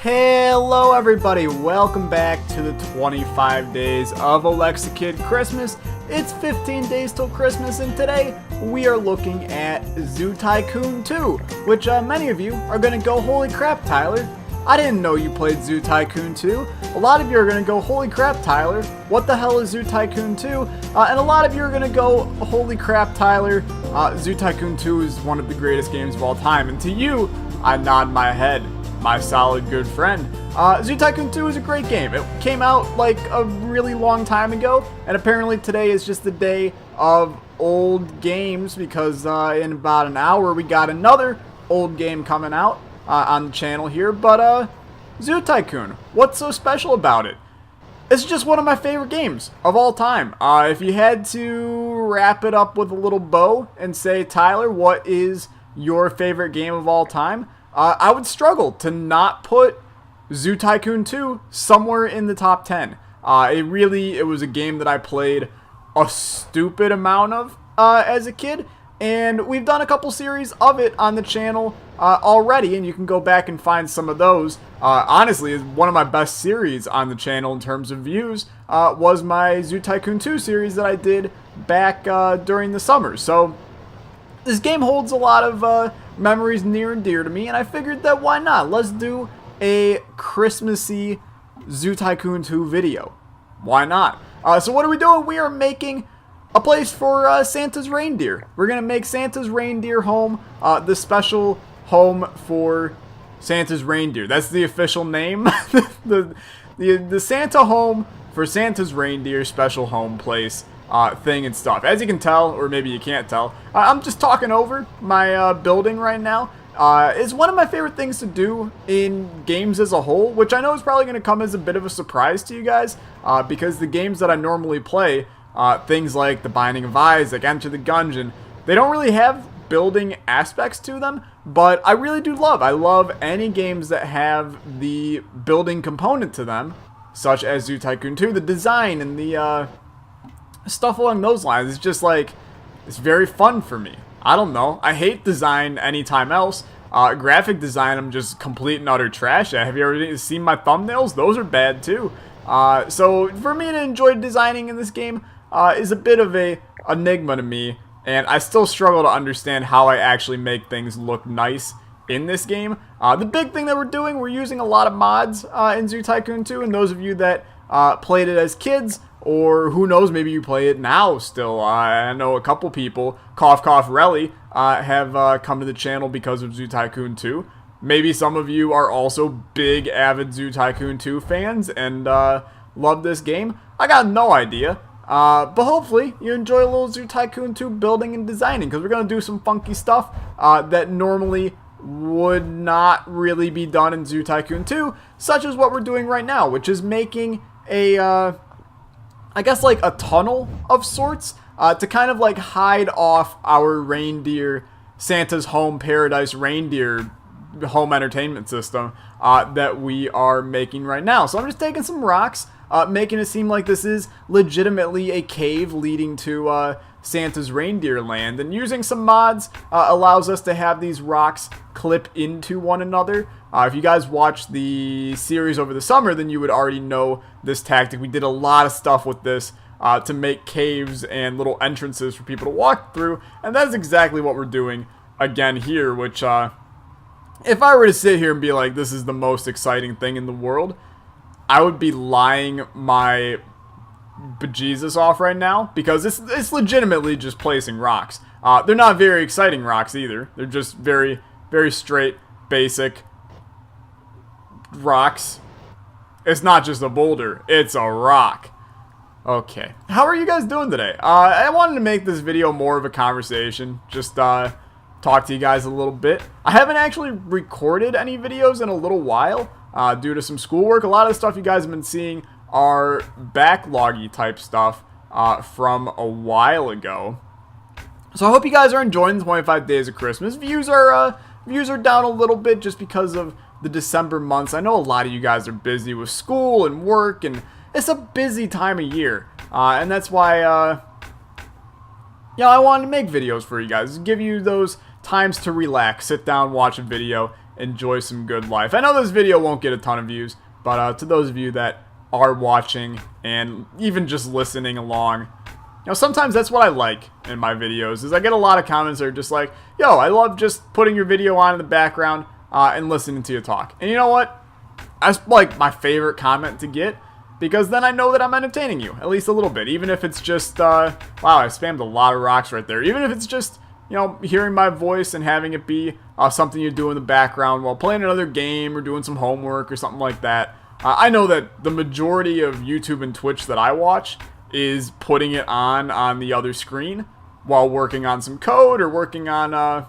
Hello everybody, welcome back to the 25 days of OlexaKid Christmas. It's 15 days till Christmas, and today we are looking at Zoo Tycoon 2, which many of you are going to go, holy crap Tyler, I didn't know you played Zoo Tycoon 2. A lot of you are going to go, holy crap Tyler, what the hell is Zoo Tycoon 2? And a lot of you are going to go, holy crap Tyler, Zoo Tycoon 2 is one of the greatest games of all time. And to you, I nod my head, my solid good friend. Zoo Tycoon 2 is a great game. It came out like a really long time ago, and apparently today is just the day of old games because in about an hour we got another old game coming out on the channel here. But Zoo Tycoon, what's so special about it? It's just one of my favorite games of all time. If you had to wrap it up with a little bow and say, Tyler, what is your favorite game of all time? I would struggle to not put Zoo Tycoon 2 somewhere in the top 10. It was a game that I played a stupid amount of as a kid, and we've done a couple series of it on the channel already, and you can go back and find some of those. Honestly, one of my best series on the channel in terms of views was my Zoo Tycoon 2 series that I did back during the summer. So this game holds a lot of memories near and dear to me, and I figured that why not? Let's do a Christmassy Zoo Tycoon 2 video. Why not? So what are we doing? We are making a place for Santa's reindeer. We're going to make Santa's reindeer home the special home for Santa's reindeer. That's the official name. the Santa home for Santa's reindeer special home place. Thing and stuff. As you can tell, or maybe you can't tell, I'm just talking over my building right now. It's one of my favorite things to do in games as a whole, which I know is probably going to come as a bit of a surprise to you guys, because the games that I normally play, things like The Binding of Isaac, Enter the Gungeon, they don't really have building aspects to them, but I really do I love any games that have the building component to them, such as Zoo Tycoon 2. The design and the stuff along those lines is just like, it's very fun for me. I don't know. I hate design anytime else. Graphic design, I'm just complete and utter trash at. Have you ever seen my thumbnails? Those are bad too. So for me to enjoy designing in this game is a bit of a enigma to me, and I still struggle to understand how I actually make things look nice in this game. The big thing that we're using a lot of mods in Zoo Tycoon 2, and those of you that played it as kids, or who knows, maybe you play it now still. I know a couple people, cough cough Relly, have come to the channel because of Zoo Tycoon 2. Maybe some of you are also big avid Zoo Tycoon 2 fans and love this game. I got no idea. But hopefully you enjoy a little Zoo Tycoon 2 building and designing, because we're going to do some funky stuff that normally would not really be done in Zoo Tycoon 2, such as what we're doing right now, which is making a I guess like a tunnel of sorts to kind of like hide off our reindeer, Santa's home paradise reindeer home entertainment system that we are making right now. So I'm just taking some rocks, making it seem like this is legitimately a cave leading to Santa's reindeer land, and using some mods allows us to have these rocks clip into one another. If you guys watched the series over the summer, then you would already know this tactic. We did a lot of stuff with this to make caves and little entrances for people to walk through, and that's exactly what we're doing again here, which if I were to sit here and be like, this is the most exciting thing in the world, I would be lying my bejesus off right now, because it's legitimately just placing rocks. They're not very exciting rocks either. They're just very, very straight, basic rocks. It's not just a boulder, it's a rock. Okay, how are you guys doing today? I wanted to make this video more of a conversation, just talk to you guys a little bit. I haven't actually recorded any videos in a little while due to some schoolwork. A lot of the stuff you guys have been seeing are backloggy type stuff from a while ago. So I hope you guys are enjoying the 25 days of Christmas. Views are down a little bit just because of the December months. I know a lot of you guys are busy with school and work, and it's a busy time of year, and that's why I wanted to make videos for you guys, give you those times to relax, sit down, watch a video, enjoy some good life. I know this video won't get a ton of views, but to those of you that are watching and even just listening along, you know, sometimes that's what I like in my videos, is I get a lot of comments that are just like, yo, I love just putting your video on in the background and listening to you talk. And you know what? That's like my favorite comment to get, because then I know that I'm entertaining you, at least a little bit. Even if it's just, wow, I spammed a lot of rocks right there. Even if it's just, you know, hearing my voice and having it be something you do in the background while playing another game or doing some homework or something like that. I know that the majority of YouTube and Twitch that I watch is putting it on the other screen while working on some code or working on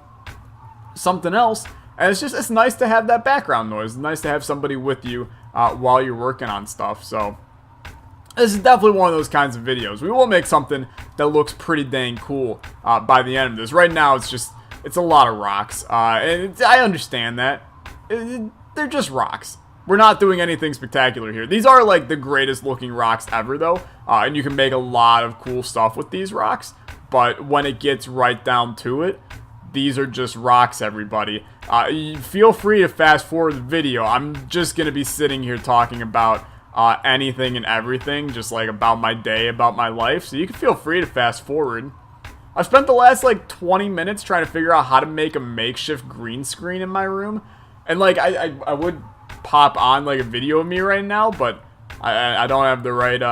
something else. And it's nice to have that background noise. It's nice to have somebody with you while you're working on stuff. So this is definitely one of those kinds of videos. We will make something that looks pretty dang cool by the end of this. Right now, it's a lot of rocks. And I understand that. They're just rocks. We're not doing anything spectacular here. These are like the greatest looking rocks ever though. And you can make a lot of cool stuff with these rocks. But when it gets right down to it, these are just rocks, everybody. Feel free to fast forward the video. I'm just going to be sitting here talking about anything and everything. Just like about my day, about my life. So you can feel free to fast forward. I've spent the last like 20 minutes trying to figure out how to make a makeshift green screen in my room. And like I would pop on like a video of me right now, but I don't have the right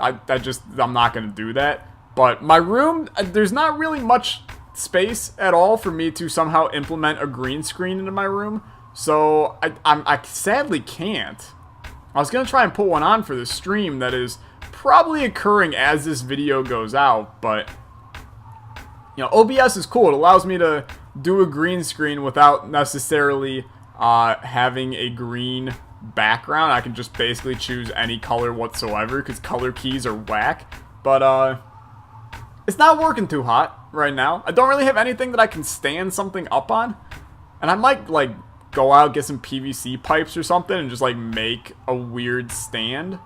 I'm not gonna do that. But my room, there's not really much space at all for me to somehow implement a green screen into my room, so I sadly can't. I was gonna try and put one on for the stream that is probably occurring as this video goes out, but you know, OBS is cool. It allows me to do a green screen without necessarily having a green background. I can just basically choose any color whatsoever because color keys are whack. But it's not working too hot right now. I don't really have anything that I can stand something up on, and I might like go out, get some PVC pipes or something and just like make a weird stand,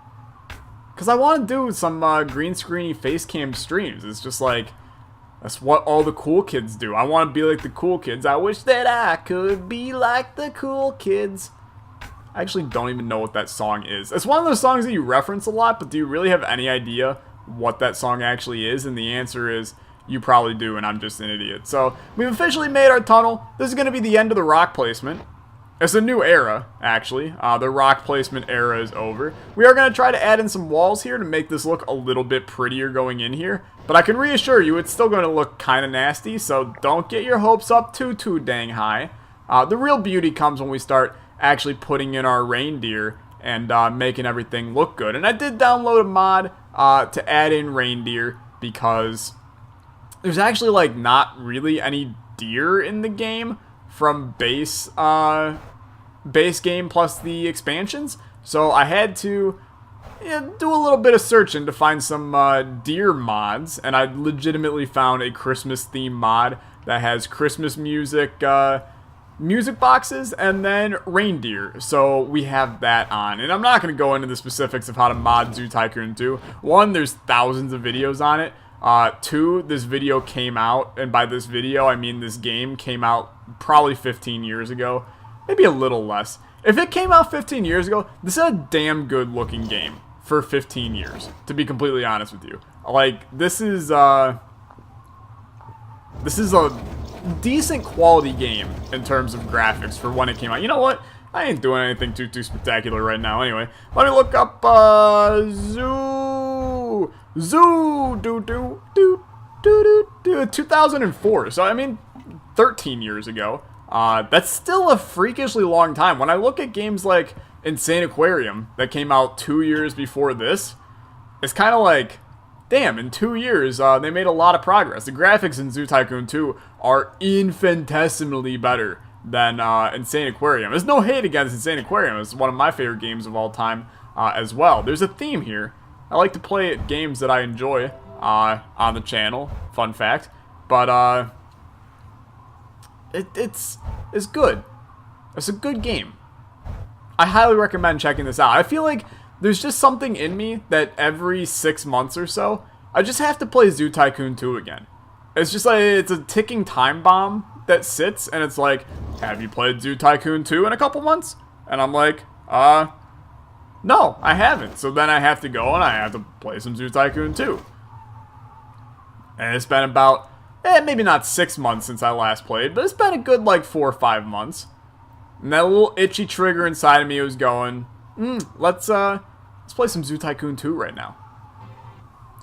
because I want to do some green screeny face cam streams. It's just like, that's what all the cool kids do. I want to be like the cool kids. I wish that I could be like the cool kids. I actually don't even know what that song is. It's one of those songs that you reference a lot, but do you really have any idea what that song actually is? And the answer is, you probably do, and I'm just an idiot. So, we've officially made our tunnel. This is going to be the end of the rock placement. It's a new era, actually. The rock placement era is over. We are going to try to add in some walls here to make this look a little bit prettier going in here. But I can reassure you, it's still going to look kind of nasty, so don't get your hopes up too dang high. The real beauty comes when we start actually putting in our reindeer and making everything look good. And I did download a mod to add in reindeer because there's actually like not really any deer in the game from base game plus the expansions. So I had to do a little bit of searching to find some deer mods, and I legitimately found a Christmas theme mod that has Christmas music music boxes and then reindeer. So we have that on, and I'm not going to go into the specifics of how to mod Zoo Tycoon 2. One, there's thousands of videos on it. Two, this video came out, and by this video I mean this game came out probably 15 years ago, maybe a little less. If it came out 15 years ago, this is a damn good looking game for 15 years, to be completely honest with you. Like, this is a decent quality game in terms of graphics for when it came out. You know what? I ain't doing anything too spectacular right now anyway. Let me look up Zoo 2004. So I mean 13 years ago. That's still a freakishly long time. When I look at games like Insane Aquarium that came out 2 years before this, it's kind of like, damn, in 2 years, they made a lot of progress. The graphics in Zoo Tycoon 2 are infinitesimally better than Insane Aquarium. There's no hate against Insane Aquarium. It's one of my favorite games of all time as well. There's a theme here. I like to play games that I enjoy on the channel. Fun fact. But it's good. It's a good game. I highly recommend checking this out. I feel like there's just something in me that every 6 months or so, I just have to play Zoo Tycoon 2 again. It's just like, it's a ticking time bomb that sits and it's like, have you played Zoo Tycoon 2 in a couple months? And I'm like, no, I haven't. So then I have to go and I have to play some Zoo Tycoon 2. And it's been about, maybe not 6 months since I last played, but it's been a good like 4 or 5 months. And that little itchy trigger inside of me was going, let's play some Zoo Tycoon 2 right now.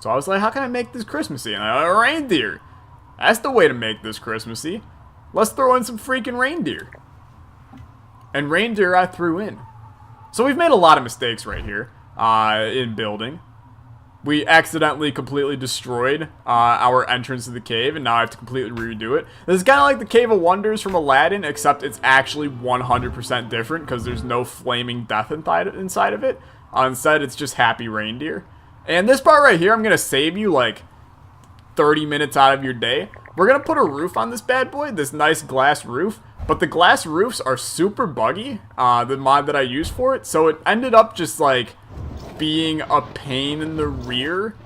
So I was like, how can I make this Christmassy? And a reindeer. That's the way to make this Christmassy. Let's throw in some freaking reindeer. And reindeer I threw in. So we've made a lot of mistakes right here in building. We accidentally completely destroyed our entrance to the cave, and now I have to completely redo it. This is kind of like the Cave of Wonders from Aladdin, except it's actually 100% different because there's no flaming death inside of it. Instead, it's just happy reindeer. And this part right here, I'm going to save you like 30 minutes out of your day. We're going to put a roof on this bad boy, this nice glass roof. But the glass roofs are super buggy, the mod that I used for it. So it ended up just like being a pain in the rear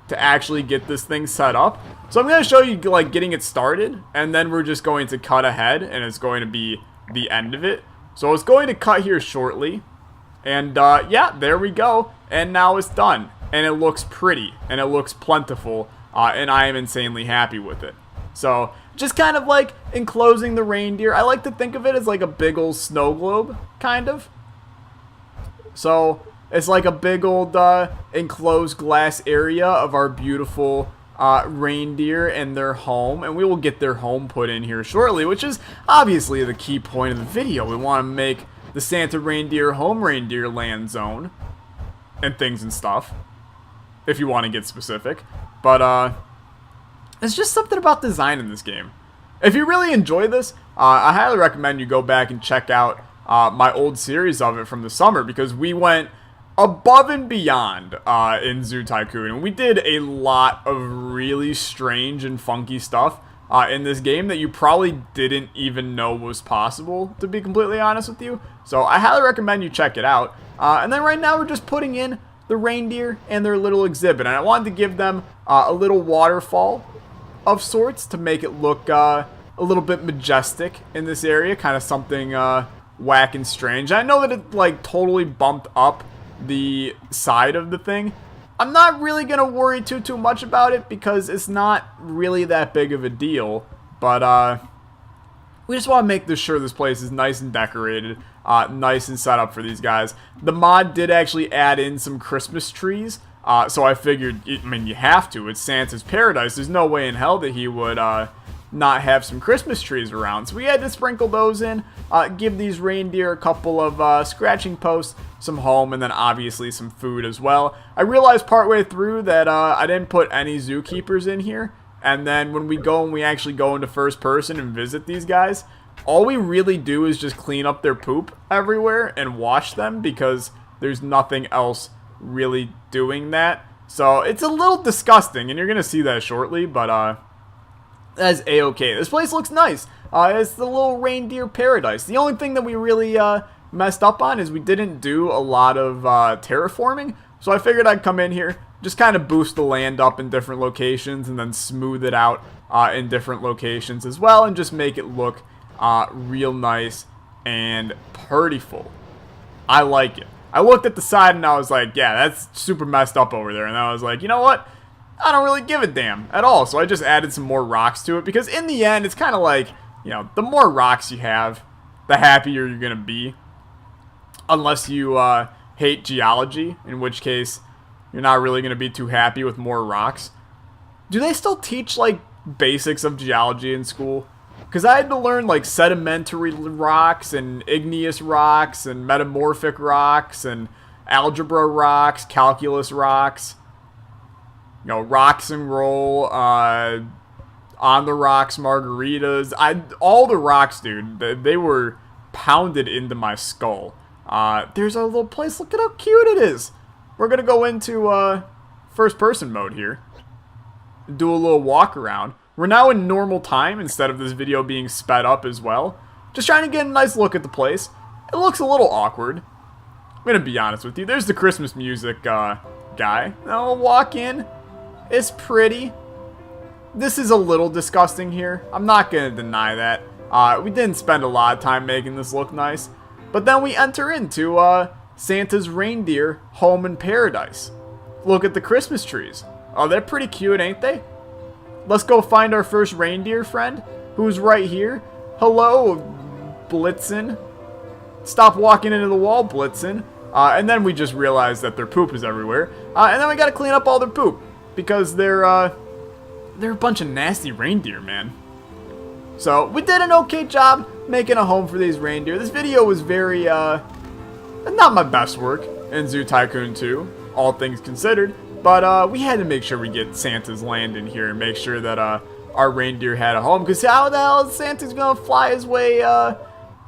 to actually get this thing set up. So I'm going to show you like getting it started. And then we're just going to cut ahead and it's going to be the end of it. So it's going to cut here shortly. And yeah, there we go. And now it's done. And it looks pretty, and it looks plentiful, and I am insanely happy with it. So, just kind of like enclosing the reindeer. I like to think of it as like a big old snow globe, kind of. So, it's like a big old enclosed glass area of our beautiful reindeer and their home. And we will get their home put in here shortly, which is obviously the key point of the video. We want to make the Santa Reindeer Home Reindeer Land Zone and things and stuff, if you want to get specific. But it's just something about design in this game. If you really enjoy this, I highly recommend you go back and check out my old series of it from the summer, because we went above and beyond in Zoo Tycoon, and we did a lot of really strange and funky stuff in this game that you probably didn't even know was possible, to be completely honest with you. So I highly recommend you check it out. And then right now we're just putting in the reindeer and their little exhibit, and I wanted to give them a little waterfall of sorts to make it look a little bit majestic in this area, kind of something whack and strange. I know that it like totally bumped up the side of the thing. I'm not really gonna worry too much about it because it's not really that big of a deal, but we just want to make sure this place is nice and decorated, nice and set up for these guys. The mod did actually add in some Christmas trees, so I figured, I mean, you have to. It's Santa's paradise. There's no way in hell that he would not have some Christmas trees around. So we had to sprinkle those in, give these reindeer a couple of scratching posts, some home, and then obviously some food as well. I realized partway through that I didn't put any zookeepers in here. And then when we go and we actually go into first person and visit these guys, all we really do is just clean up their poop everywhere and wash them, because there's nothing else really doing that. So it's a little disgusting, and you're going to see that shortly, but that's a-okay. This place looks nice. It's the little reindeer paradise. The only thing that we really messed up on is we didn't do a lot of terraforming. So I figured I'd come in here, just kind of boost the land up in different locations, and then smooth it out in different locations as well, and just make it look real nice and prettyful. I like it. I looked at the side and I was like, yeah, that's super messed up over there. And I was like, you know what? I don't really give a damn at all. So I just added some more rocks to it, because in the end, it's kind of like, you know, the more rocks you have, the happier you're going to be. Unless you hate geology, in which case you're not really going to be too happy with more rocks. Do they still teach, like, basics of geology in school? Because I had to learn, like, sedimentary rocks and igneous rocks and metamorphic rocks and algebra rocks, calculus rocks. You know, rocks and roll, on the rocks margaritas. All the rocks, dude, they were pounded into my skull. There's a little place. Look at how cute it is. We're going to go into first person mode here. Do a little walk around. We're now in normal time instead of this video being sped up as well. Just trying to get a nice look at the place. It looks a little awkward. I'm going to be honest with you. There's the Christmas music guy. Now we'll walk in. It's pretty. This is a little disgusting here. I'm not going to deny that. We didn't spend a lot of time making this look nice. But then we enter into Santa's reindeer home in paradise. Look at the Christmas trees. Oh, they're pretty cute, ain't they? Let's go find our first reindeer friend, who's right here. Hello, Blitzen. Stop walking into the wall, Blitzen. And then we just realize that their poop is everywhere. And then we gotta clean up all their poop, because they're a bunch of nasty reindeer, man. So, we did an okay job making a home for these reindeer. This video was very, not my best work in Zoo Tycoon 2, all things considered. But, we had to make sure we get Santa's land in here and make sure that, our reindeer had a home. Because how the hell is Santa's gonna fly his way,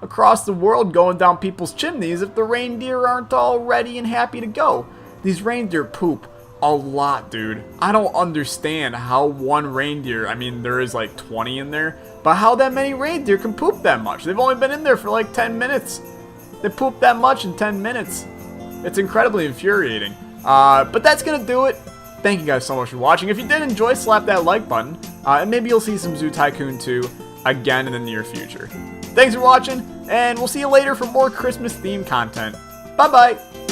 across the world going down people's chimneys if the reindeer aren't all ready and happy to go? These reindeer poop a lot, dude. I don't understand how one reindeer, I mean, there is like 20 in there, but how that many reindeer can poop that much? They've only been in there for like 10 minutes. They poop that much in 10 minutes. It's incredibly infuriating. But that's gonna do it. Thank you guys so much for watching. If you did enjoy, slap that like button, and maybe you'll see some Zoo Tycoon 2 again in the near future. Thanks for watching, and we'll see you later for more Christmas themed content. Bye bye!